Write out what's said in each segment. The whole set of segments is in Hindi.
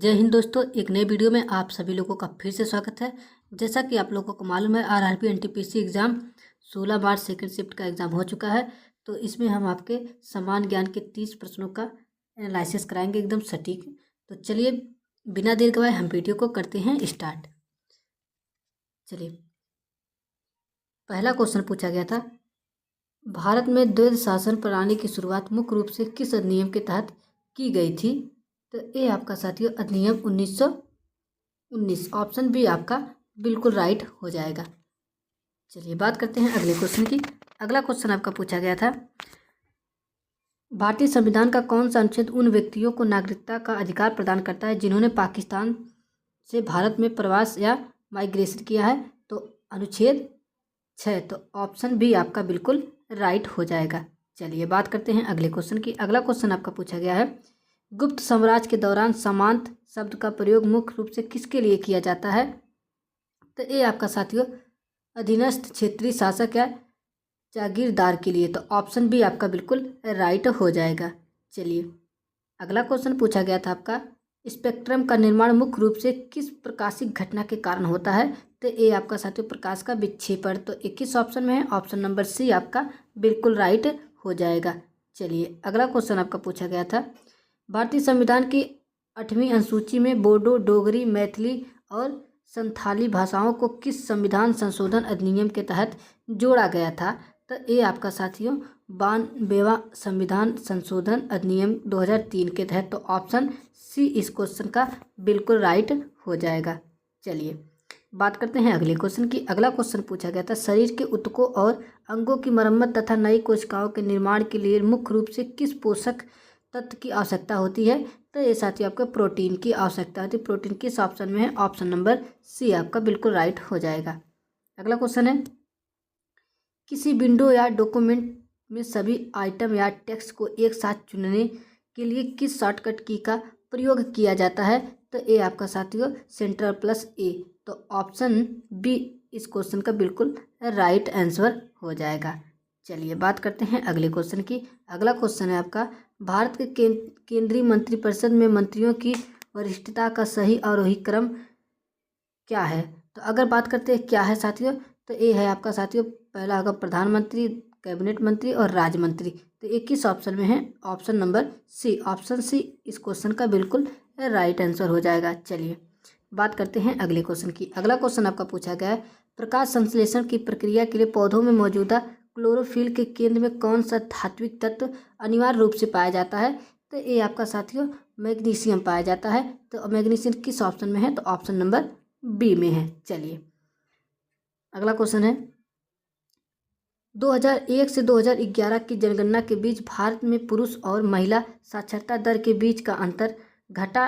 जय हिंद दोस्तों, एक नए वीडियो में आप सभी लोगों का फिर से स्वागत है। जैसा कि आप लोगों को मालूम है, आरआरबी एनटीपीसी एग्ज़ाम 16 मार्च सेकंड शिफ्ट का एग्ज़ाम हो चुका है। तो इसमें हम आपके समान ज्ञान के 30 प्रश्नों का एनालिसिस कराएंगे एकदम सटीक। तो चलिए बिना देर गवाए हम वीडियो को करते हैं स्टार्ट। चलिए, पहला क्वेश्चन पूछा गया था, भारत में द्वैध शासन प्रणाली की शुरुआत मुख्य रूप से किस अधिनियम के तहत की गई थी? तो ये आपका साथियों अधिनियम 1919, ऑप्शन बी आपका बिल्कुल राइट हो जाएगा। चलिए बात करते हैं अगले क्वेश्चन की। अगला क्वेश्चन आपका पूछा गया था, भारतीय संविधान का कौन सा अनुच्छेद उन व्यक्तियों को नागरिकता का अधिकार प्रदान करता है जिन्होंने पाकिस्तान से भारत में प्रवास या माइग्रेशन किया है? तो अनुच्छेद 6, तो ऑप्शन बी आपका बिल्कुल राइट हो जाएगा। चलिए बात करते हैं अगले क्वेश्चन की। अगला क्वेश्चन आपका पूछा गया है, गुप्त साम्राज्य के दौरान सामंत शब्द का प्रयोग मुख्य रूप से किसके लिए किया जाता है? तो ये आपका साथियों अधीनस्थ क्षेत्रीय शासक या जागीरदार के लिए, तो ऑप्शन बी आपका बिल्कुल राइट हो जाएगा। चलिए अगला क्वेश्चन पूछा गया था आपका, स्पेक्ट्रम का निर्माण मुख्य रूप से किस प्रकाशिक घटना के कारण होता है? तो ये आपका साथियों प्रकाश का विक्षेपण, तो 21 ऑप्शन में है, ऑप्शन नंबर सी आपका बिल्कुल राइट हो जाएगा। चलिए अगला क्वेश्चन आपका पूछा गया था, भारतीय संविधान की 8वीं अनुसूची में बोडो, डोगरी, मैथिली और संथाली भाषाओं को किस संविधान संशोधन अधिनियम के तहत जोड़ा गया था? तो ये आपका साथियों 92वां संविधान संशोधन अधिनियम 2003 के तहत, तो ऑप्शन सी इस क्वेश्चन का बिल्कुल राइट हो जाएगा। चलिए बात करते हैं अगले क्वेश्चन की। अगला क्वेश्चन पूछा गया था, शरीर के ऊतकों और अंगों की मरम्मत तथा नई कोशिकाओं के निर्माण के लिए मुख्य रूप से किस पोषक तत्व की आवश्यकता होती है? तो ये साथियों आपको प्रोटीन की आवश्यकता होती है। प्रोटीन किस ऑप्शन में है? ऑप्शन नंबर सी आपका बिल्कुल राइट हो जाएगा। अगला क्वेश्चन है, किसी विंडो या डॉक्यूमेंट में सभी आइटम या टेक्स्ट को एक साथ चुनने के लिए किस शॉर्टकट की का प्रयोग किया जाता है? तो ये आपका साथियों Ctrl+A, तो ऑप्शन बी इस क्वेश्चन का बिल्कुल राइट आंसर हो जाएगा। चलिए बात करते हैं अगले क्वेश्चन की। अगला क्वेश्चन है आपका, भारत के केंद्रीय मंत्रिपरिषद में मंत्रियों की वरिष्ठता का सही आरोही क्रम क्या है? तो अगर बात करते हैं क्या है साथियों, तो ये है आपका साथियों, पहला होगा प्रधानमंत्री, कैबिनेट मंत्री और राज्य मंत्री। तो ये किस ऑप्शन में है? Option number C, option C इस क्वेश्चन का बिल्कुल राइट आंसर हो जाएगा। चलिए बात करते हैं अगले क्वेश्चन की। अगला क्वेश्चन आपका पूछा गया है, प्रकाश संश्लेषण की प्रक्रिया के लिए पौधों में मौजूदा क्लोरोफिल के केंद्र में कौन सा धात्विक तत्व अनिवार्य रूप से पाया जाता है? तो ये आपका साथियों मैग्नीशियम पाया जाता है। तो मैग्नीशियम किस ऑप्शन में है? तो ऑप्शन नंबर बी में है। चलिए अगला क्वेश्चन है, 2001 से 2011 की जनगणना के बीच भारत में पुरुष और महिला साक्षरता दर के बीच का अंतर घटा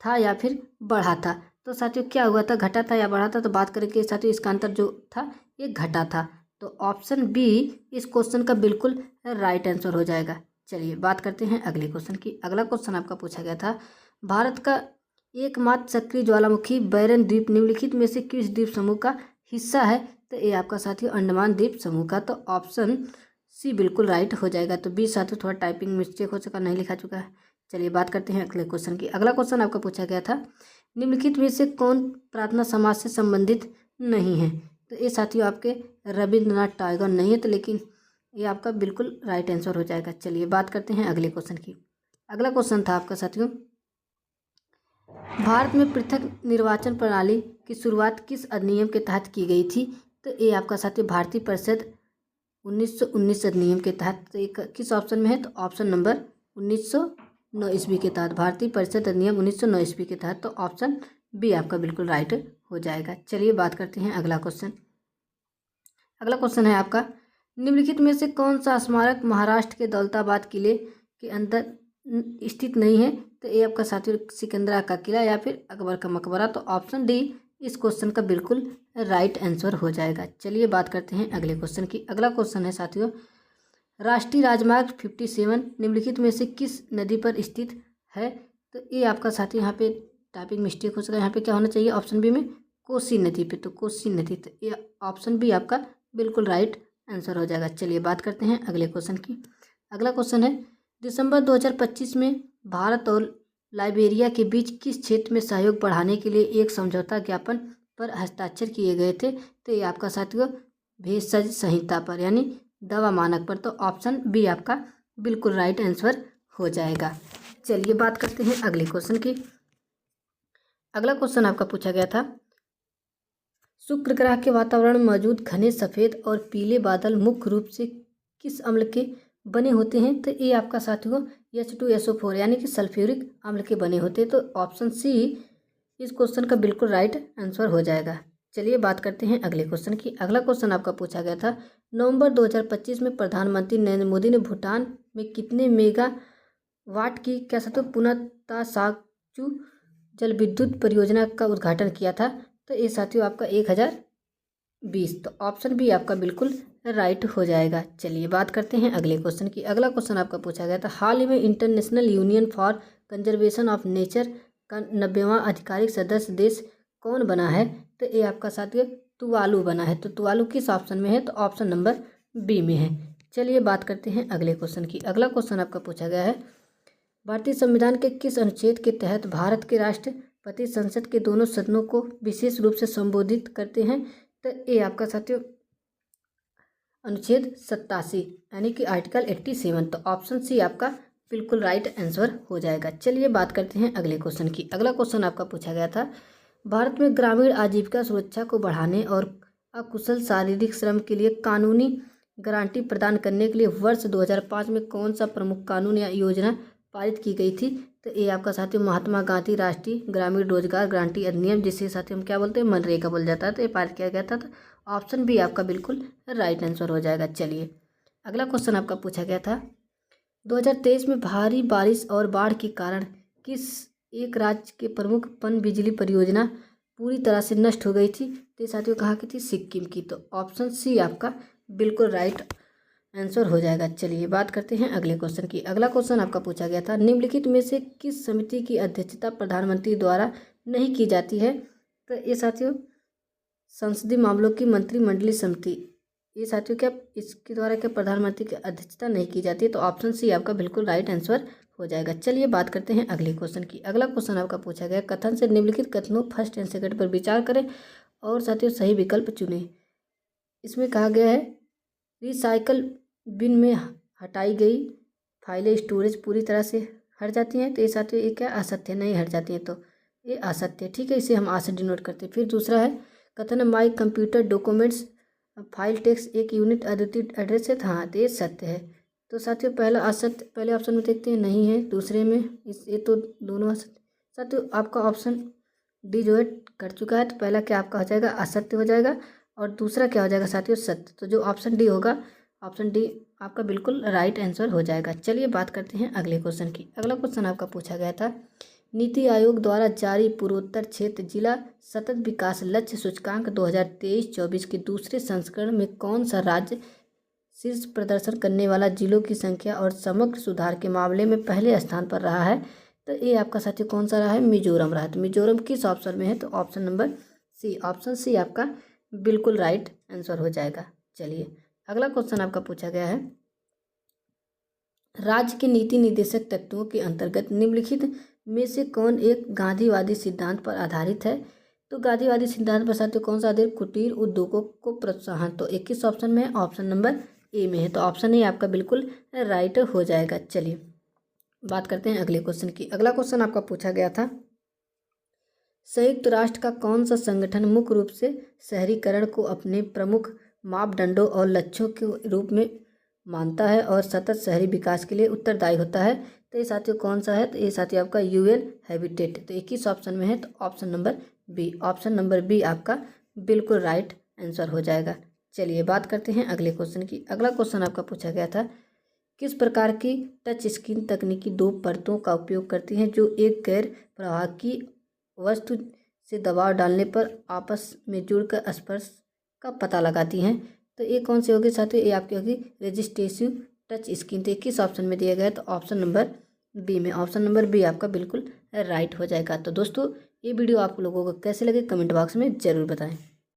था या फिर बढ़ा था? तो साथियों क्या हुआ था, घटा था या बढ़ा था? तो बात करेंगे साथियों इसका अंतर जो था ये घटा था। तो ऑप्शन बी इस क्वेश्चन का बिल्कुल राइट आंसर हो जाएगा। चलिए बात करते हैं अगले क्वेश्चन की। अगला क्वेश्चन आपका पूछा गया था, भारत का एकमात्र सक्रिय ज्वालामुखी बैरन द्वीप निम्नलिखित में से किस द्वीप समूह का हिस्सा है? तो ये आपका साथियों अंडमान द्वीप समूह का, तो ऑप्शन सी बिल्कुल राइट हो जाएगा। तो बी साथियों थोड़ा टाइपिंग मिस्टेक हो चुका, नहीं लिखा चुका है। चलिए बात करते हैं अगले क्वेश्चन की। अगला क्वेश्चन आपका पूछा गया था, निम्नलिखित में से कौन प्रार्थना समाज से संबंधित नहीं है? तो ये साथियों आपके रविंद्रनाथ टैगोर नहीं है, तो लेकिन ये आपका बिल्कुल राइट आंसर हो जाएगा। चलिए बात करते हैं अगले क्वेश्चन की। अगला क्वेश्चन था आपका साथियों, भारत में पृथक निर्वाचन प्रणाली की शुरुआत किस अधिनियम के तहत की गई थी? तो ये आपका साथियों भारतीय परिषद 1919 अधिनियम के तहत, तो ये किस ऑप्शन में है? तो ऑप्शन नंबर 1909 ईस्वी के तहत, भारतीय परिषद अधिनियम 1909 ईस्वी के तहत, तो ऑप्शन बी आपका बिल्कुल राइट हो जाएगा। चलिए बात करते हैं अगला क्वेश्चन। अगला क्वेश्चन है आपका, निम्नलिखित में से कौन सा स्मारक महाराष्ट्र के दौलताबाद किले के अंदर स्थित नहीं है? तो ये आपका साथियों सिकंदरा का किला या फिर अकबर का मकबरा, तो ऑप्शन डी इस क्वेश्चन का बिल्कुल राइट आंसर हो जाएगा। चलिए बात करते हैं अगले क्वेश्चन की। अगला क्वेश्चन है साथियों, राष्ट्रीय राजमार्ग 57 निम्नलिखित में से किस नदी पर स्थित है? तो ये आपका साथियों यहाँ पे टाइपिंग मिस्टेक हो सका, यहाँ पे क्या होना चाहिए? ऑप्शन बी में कोसी नदी पे, तो कोसी नदी, तो ये ऑप्शन बी आपका बिल्कुल राइट आंसर हो जाएगा। चलिए बात करते हैं अगले क्वेश्चन की। अगला क्वेश्चन है, दिसंबर 2025 में भारत और लाइबेरिया के बीच किस क्षेत्र में सहयोग बढ़ाने के लिए एक समझौता ज्ञापन पर हस्ताक्षर किए गए थे? तो ये आपका साथियों भेषज संहिता पर यानी दवा मानक पर। तो ऑप्शन बी आपका बिल्कुल राइट आंसर हो जाएगा। चलिए बात करते हैं अगले क्वेश्चन की। अगला क्वेश्चन आपका पूछा गया था, शुक्र ग्रह के वातावरण में मौजूद घने सफ़ेद और पीले बादल मुख्य रूप से किस अम्ल के बने होते हैं? तो ये आपका साथियों H2SO4 यानी कि सल्फ्यूरिक अम्ल के बने होते हैं। तो ऑप्शन सी इस क्वेश्चन का बिल्कुल राइट आंसर हो जाएगा। चलिए बात करते हैं अगले क्वेश्चन की। अगला क्वेश्चन आपका पूछा गया था, नवंबर 2025 में प्रधानमंत्री नरेंद्र मोदी ने भूटान में कितने मेगावाट की पुनः साकचू जल विद्युत परियोजना का उद्घाटन किया था? तो ये साथियों आपका 1020। तो ऑप्शन बी आपका बिल्कुल राइट हो जाएगा। चलिए बात करते हैं अगले क्वेश्चन की। अगला क्वेश्चन आपका पूछा गया था, हाल ही में international union for conservation of nature का 90वां आधिकारिक सदस्य देश कौन बना है? तो ये आपका साथियों तुवालू बना है। तो तुवालू किस ऑप्शन में है? तो ऑप्शन नंबर बी में है। चलिए बात करते हैं अगले क्वेश्चन की। अगला क्वेश्चन आपका पूछा गया है, भारतीय संविधान के किस अनुच्छेद के तहत भारत के राष्ट्रपति संसद के दोनों सदनों को विशेष रूप से संबोधित करते हैं? तो ये आपका साथियों अनुच्छेद 87 यानी कि आर्टिकल 87। तो ऑप्शन सी आपका बिल्कुल राइट आंसर हो जाएगा। चलिए बात करते हैं अगले क्वेश्चन की। अगला क्वेश्चन आपका पूछा गया था, भारत में ग्रामीण आजीविका सुरक्षा को बढ़ाने और अकुशल शारीरिक श्रम के लिए कानूनी गारंटी प्रदान करने के लिए वर्ष 2005 में कौन सा प्रमुख कानून या योजना पारित की गई थी? तो ये आपका साथियों महात्मा गांधी राष्ट्रीय ग्रामीण रोजगार गारंटी अधिनियम, जिसे साथियों हम क्या बोलते हैं, मनरेगा बोल जाता है। तो ये पारित किया गया था। तो ऑप्शन बी आपका बिल्कुल राइट आंसर हो जाएगा। चलिए अगला क्वेश्चन आपका पूछा गया था, 2023 में भारी बारिश और बाढ़ के कारण किस एक राज्य के प्रमुख पन बिजली परियोजना पूरी तरह से नष्ट हो गई थी? तो साथियों कहाँ की थी? सिक्किम की। तो ऑप्शन सी आपका बिल्कुल राइट आंसर हो जाएगा। चलिए बात करते हैं अगले क्वेश्चन की। अगला क्वेश्चन आपका पूछा गया था, निम्नलिखित में से किस समिति की अध्यक्षता प्रधानमंत्री द्वारा नहीं की जाती है? तो ये साथियों संसदीय मामलों की मंत्रिमंडलीय समिति, ये साथियों क्या इसके द्वारा क्या प्रधानमंत्री की अध्यक्षता नहीं की जाती है? तो ऑप्शन सी आपका बिल्कुल राइट आंसर हो जाएगा। चलिए बात करते हैं अगले क्वेश्चन की। अगला क्वेश्चन आपका पूछा गया, कथन से निम्नलिखित कथनों फर्स्ट एंड सेकंड पर विचार करें और साथियों सही विकल्प चुनें। इसमें कहा गया है, रिसाइकल बिन में हटाई गई फाइलें स्टोरेज पूरी तरह से हट जाती हैं। तो ये साथियों ये क्या असत्य नहीं हट जाती हैं। तो ये असत्य, ठीक है, इसे हम आ से डिनोट करते हैं। फिर दूसरा है, कथन my computer documents file text एक यूनिक अद्वितीय एड्रेस है। हाँ, तो ये सत्य है। तो साथियों पहला असत्य पहले ऑप्शन में देखते हैं, नहीं है। दूसरे में ये तो दोनों असत्य। साथियों आपका ऑप्शन डी जो है कर चुका है। तो पहला क्या आपका हो जाएगा? असत्य हो जाएगा। और दूसरा क्या हो जाएगा साथियों? सत्य। तो जो ऑप्शन डी होगा, ऑप्शन डी आपका बिल्कुल राइट आंसर हो जाएगा। चलिए बात करते हैं अगले क्वेश्चन की। अगला क्वेश्चन आपका पूछा गया था, नीति आयोग द्वारा जारी पूर्वोत्तर क्षेत्र जिला सतत विकास लक्ष्य सूचकांक 2023-24 के दूसरे संस्करण में कौन सा राज्य शीर्ष प्रदर्शन करने वाला जिलों की संख्या और समग्र सुधार के मामले में पहले स्थान पर रहा है? तो ये आपका साथियों कौन सा रहा है? मिजोरम रहा है। तो मिजोरम किस ऑप्शन में है? तो option number C, option C आपका बिल्कुल राइट आंसर हो जाएगा। चलिए अगला क्वेश्चन आपका पूछा गया है, राज्य के नीति निर्देशक तत्वों के अंतर्गत निम्नलिखित में से कौन एक गांधीवादी सिद्धांत पर आधारित है? तो गांधीवादी सिद्धांत पर साथियों कौन सा आधारित? कुटीर उद्योगों को प्रोत्साहन। तो 21 ऑप्शन में है, ऑप्शन नंबर ए में है। तो ऑप्शन ए आपका बिल्कुल राइट हो जाएगा। चलिए बात करते हैं अगले क्वेश्चन की। अगला क्वेश्चन आपका पूछा गया था, संयुक्त राष्ट्र का कौन सा संगठन मुख्य रूप से शहरीकरण को अपने प्रमुख मापदंडों और लक्ष्यों के रूप में मानता है और सतत शहरी विकास के लिए उत्तरदायी होता है? तो ये साथियों कौन सा है? तो ये साथियों आपका यूएन हैबिटेट। तो 21 ऑप्शन में है। तो option number B, option number B आपका बिल्कुल राइट आंसर हो जाएगा। चलिए बात करते हैं अगले क्वेश्चन की। अगला क्वेश्चन आपका पूछा गया था, किस प्रकार की टच स्क्रीन तकनीकी दो परतों का उपयोग करती हैं जो एक गैर प्रवाहकीय वस्तु से दबाव डालने पर आपस में जुड़कर स्पर्श का पता लगाती हैं? तो ये कौन सी होगी साथियों? ये आपकी होगी रेजिस्टेटिव टच स्क्रीन। तो किस ऑप्शन में दिया गया है? तो ऑप्शन नंबर बी में, ऑप्शन नंबर बी आपका बिल्कुल राइट हो जाएगा। तो दोस्तों ये वीडियो आप लोगों को कैसे लगे कमेंट बॉक्स में ज़रूर बताएं।